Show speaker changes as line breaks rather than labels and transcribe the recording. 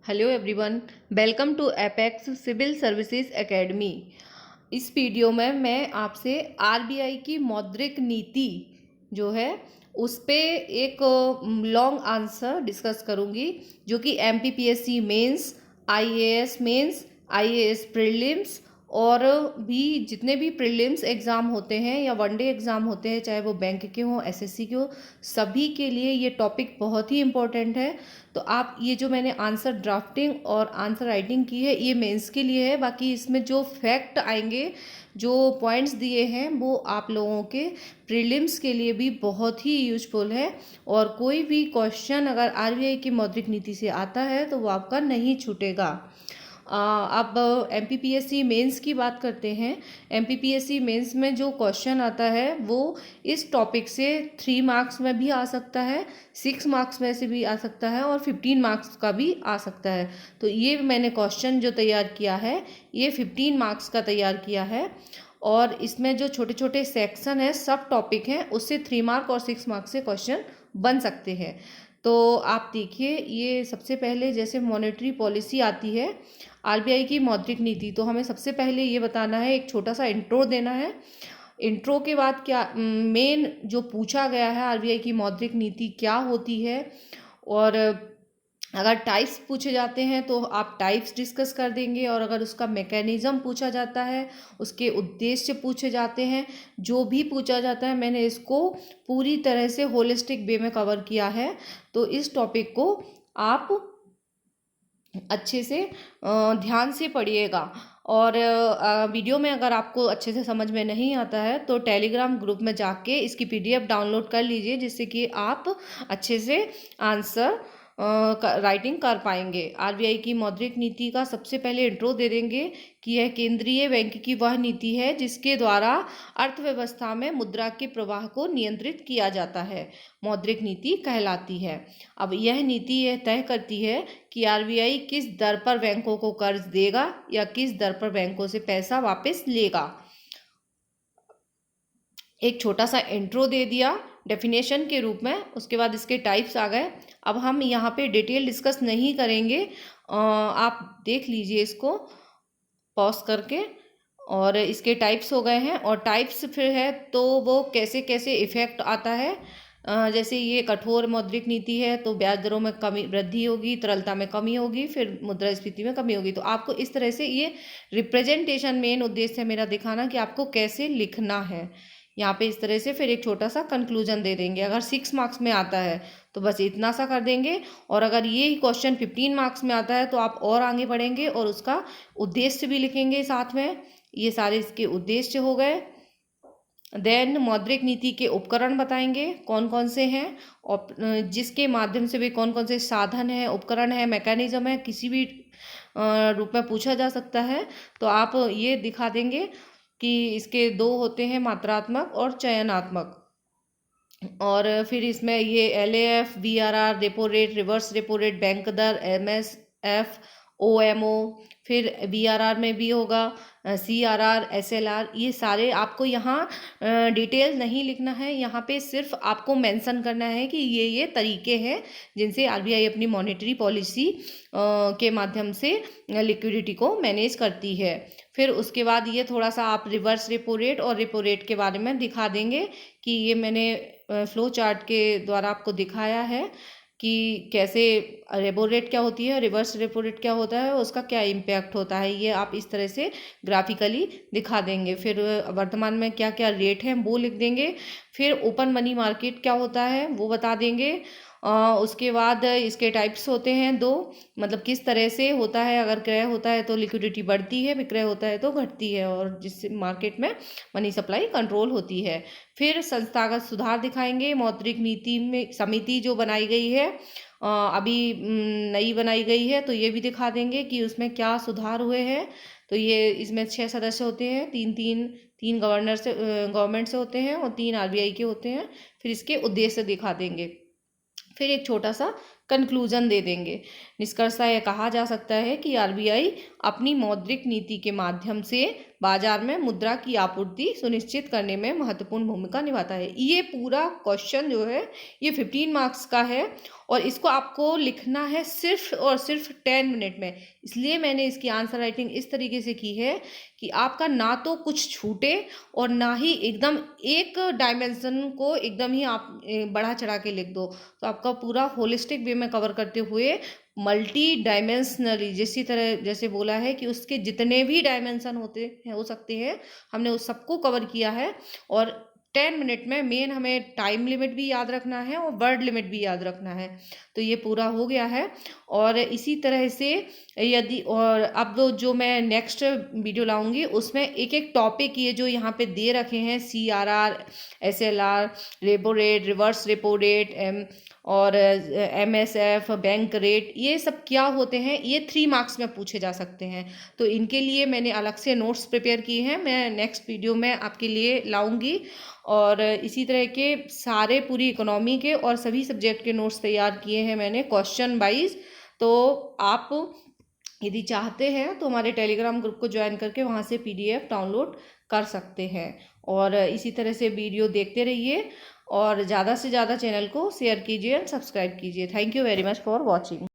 Hello everyone, welcome to Apex civil services academy. इस video में मैं आपसे आरबीआई की मौद्रिक नीति जो है उस पे एक लॉन्ग आंसर डिस्कस करूंगी, जो कि MPPSC mains, IAS mains, IAS prelims और भी जितने भी प्रीलिम्स एग्ज़ाम होते हैं या वनडे एग्ज़ाम होते हैं, चाहे वो बैंक के हों, एसएससी के हो, सभी के लिए ये टॉपिक बहुत ही इम्पोर्टेंट है। तो आप ये जो मैंने आंसर ड्राफ्टिंग और आंसर राइटिंग की है, ये मेंस के लिए है। बाकी इसमें जो फैक्ट आएंगे, जो पॉइंट्स दिए हैं, वो आप लोगों के प्रीलिम्स के लिए भी बहुत ही यूजफुल है। और कोई भी क्वेश्चन अगर आरबीआई की मौद्रिक नीति से आता है तो वो आपका नहीं छूटेगा। अब एमपीपीएससी मेंस की बात करते हैं। एमपीपीएससी मेंस में जो क्वेश्चन आता है वो इस टॉपिक से 3 मार्क्स में भी आ सकता है, 6 मार्क्स में से भी आ सकता है और 15 मार्क्स का भी आ सकता है। तो ये मैंने क्वेश्चन जो तैयार किया है, ये 15 मार्क्स का तैयार किया है। और इसमें जो छोटे छोटे सेक्शन है, सब टॉपिक हैं, उससे 3 मार्क और 6 मार्क्स से क्वेश्चन बन सकते हैं। तो आप देखिए, ये सबसे पहले जैसे मॉनेटरी पॉलिसी आती है, आरबीआई की मौद्रिक नीति, तो हमें सबसे पहले ये बताना है, एक छोटा सा इंट्रो देना है। इंट्रो के बाद क्या मेन जो पूछा गया है, आरबीआई की मौद्रिक नीति क्या होती है, और अगर टाइप्स पूछे जाते हैं तो आप टाइप्स डिस्कस कर देंगे, और अगर उसका मैकेनिज़्म पूछा जाता है, उसके उद्देश्य पूछे जाते हैं, जो भी पूछा जाता है, मैंने इसको पूरी तरह से होलिस्टिक वे में कवर किया है। तो इस टॉपिक को आप अच्छे से ध्यान से पढ़िएगा। और वीडियो में अगर आपको अच्छे से समझ में नहीं आता है तो टेलीग्राम ग्रुप में जाके इसकी पीडीएफ डाउनलोड कर लीजिए, जिससे कि आप अच्छे से आंसर राइटिंग कर पाएंगे। आरबीआई की मौद्रिक नीति का सबसे पहले इंट्रो दे देंगे कि यह केंद्रीय बैंक की वह नीति है जिसके द्वारा अर्थव्यवस्था में मुद्रा के प्रवाह को नियंत्रित किया जाता है, मौद्रिक नीति कहलाती है। अब यह नीति यह तय करती है कि आरबीआई किस दर पर बैंकों को कर्ज देगा या किस दर पर बैंकों से पैसा वापस लेगा। एक छोटा सा इंट्रो दे दिया डेफिनेशन के रूप में, उसके बाद इसके टाइप्स आ गए। अब हम यहाँ पे डिटेल डिस्कस नहीं करेंगे, आप देख लीजिए इसको पॉज करके। और इसके टाइप्स हो गए हैं, और टाइप्स फिर है तो वो कैसे कैसे इफेक्ट आता है। जैसे ये कठोर मौद्रिक नीति है तो ब्याज दरों में कमी वृद्धि होगी, तरलता में कमी होगी, फिर मुद्रास्फीति में कमी होगी। तो आपको इस तरह से ये रिप्रेजेंटेशन, मेन उद्देश्य है मेरा दिखाना कि आपको कैसे लिखना है यहाँ पे इस तरह से। फिर एक छोटा सा कंक्लूजन दे देंगे। अगर 6 मार्क्स में आता है तो बस इतना सा कर देंगे, और अगर ये क्वेश्चन 15 मार्क्स में आता है तो आप और आगे बढ़ेंगे और उसका उद्देश्य भी लिखेंगे साथ में। ये सारे इसके उद्देश्य हो गए। देन मौद्रिक नीति के उपकरण बताएंगे कौन कौन से हैं, और जिसके माध्यम से भी कौन कौन से साधन है, उपकरण है, मैकेनिज्म है, किसी भी रूप में पूछा जा सकता है। तो आप ये दिखा देंगे कि इसके 2 होते हैं, मात्रात्मक और चयनात्मक। और फिर इसमें ये LAF, VRR, repo rate, reverse repo rate, bank दर, एमएसएफ, ओएमओ, फिर वीआरआर में भी होगा सीआरआर, एसएलआर, ये सारे आपको यहाँ डिटेल नहीं लिखना है। यहाँ पे सिर्फ आपको मेंशन करना है कि ये तरीके हैं जिनसे आरबीआई अपनी मॉनेटरी पॉलिसी के माध्यम से लिक्विडिटी को मैनेज करती है। फिर उसके बाद ये थोड़ा सा आप रिवर्स रेपो रेट और रेपो रेट के बारे में दिखा देंगे कि ये मैंने फ्लो चार्ट के द्वारा आपको दिखाया है कि कैसे रेपो रेट क्या होती है, रिवर्स रेपो रेट क्या होता है, उसका क्या इम्पैक्ट होता है, ये आप इस तरह से ग्राफिकली दिखा देंगे। फिर वर्तमान में क्या क्या रेट हैं वो लिख देंगे। फिर ओपन मनी मार्केट क्या होता है वो बता देंगे। उसके बाद इसके टाइप्स होते हैं 2, मतलब किस तरह से होता है। अगर क्रय होता है तो लिक्विडिटी बढ़ती है, विक्रय होता है तो घटती है, और जिससे मार्केट में मनी सप्लाई कंट्रोल होती है। फिर संस्थागत सुधार दिखाएंगे। मौद्रिक नीति में समिति जो बनाई गई है, अभी नई बनाई गई है, तो ये भी दिखा देंगे कि उसमें क्या सुधार हुए हैं। तो ये इसमें 6 सदस्य होते हैं, 3 गवर्नर से गवर्नमेंट से होते हैं और 3 आरबीआई के होते हैं। फिर इसके उद्देश्य दिखा देंगे। फिर एक छोटा सा कंक्लूजन दे देंगे। निष्कर्षतः यह कहा जा सकता है कि आरबीआई अपनी मौद्रिक नीति के माध्यम से बाजार में मुद्रा की आपूर्ति सुनिश्चित करने में महत्वपूर्ण भूमिका निभाता है। ये पूरा क्वेश्चन जो है ये 15 मार्क्स का है, और इसको आपको लिखना है सिर्फ और सिर्फ 10 मिनट में। इसलिए मैंने इसकी आंसर राइटिंग इस तरीके से की है कि आपका ना तो कुछ छूटे और ना ही एकदम एक डायमेंशन को एकदम ही आप बढ़ा चढ़ा के लिख दो। तो आपका पूरा होलिस्टिक वे में कवर करते हुए मल्टी डायमेंशनली जैसे बोला है कि उसके जितने भी डायमेंशन हो सकते हैं, हमने उस सबको कवर किया है। और 10 मिनट में मेन हमें टाइम लिमिट भी याद रखना है और वर्ड लिमिट भी याद रखना है। तो ये पूरा हो गया है। और इसी तरह से यदि और अब जो मैं नेक्स्ट वीडियो लाऊंगी उसमें एक एक टॉपिक ये जो यहाँ पे दे रखे हैं CRR, SLR, repo rate, reverse repo rate और MSF, बैंक रेट, ये सब क्या होते हैं, ये 3 मार्क्स में पूछे जा सकते हैं। तो इनके लिए मैंने अलग से नोट्स प्रिपेयर किए हैं, मैं नेक्स्ट वीडियो में आपके लिए लाऊंगी। और इसी तरह के सारे पूरी इकोनॉमी के और सभी सब्जेक्ट के नोट्स तैयार किए हैं मैंने क्वेश्चन वाइज। तो आप यदि चाहते हैं तो हमारे टेलीग्राम ग्रुप को ज्वाइन करके वहाँ से PDF डाउनलोड कर सकते हैं। और इसी तरह से वीडियो देखते रहिए और ज़्यादा से ज़्यादा चैनल को शेयर कीजिए एंड सब्सक्राइब कीजिए। Thank you very much for watching.